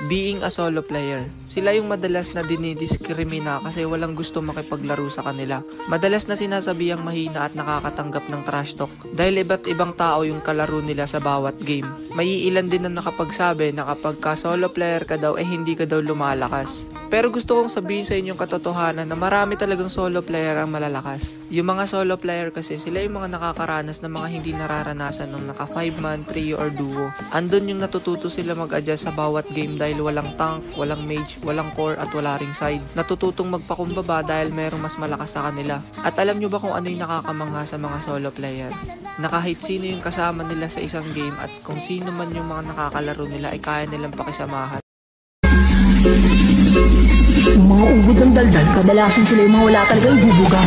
Being a solo player. Sila yung madalas na dinidiskrimina kasi walang gusto makipaglaro sa kanila. Madalas na sinasabihang mahina at nakakatanggap ng trash talk dahil iba't ibang tao yung kalaro nila sa bawat game. May ilan din na nakapagsabi na kapag ka solo player ka daw hindi ka daw lumalakas. Pero gusto kong sabihin sa inyong katotohanan na marami talagang solo player ang malalakas. Yung mga solo player kasi sila yung mga nakakaranas na mga hindi nararanasan ng naka 5-man, trio or duo. Andun yung natututo sila mag-adjust sa bawat game dahil walang tank, walang mage, walang core at wala ring side. Natututong magpakumbaba dahil merong mas malakas sa kanila. At alam nyo ba kung ano yung nakakamangha sa mga solo player? Na kahit sino yung kasama nila sa isang game at kung sino man yung mga nakakalaro nila ay kaya nilang pakisamahan. Yung mga ugod ng daldal, kadalasan sila yung mga wala talagang bubuga.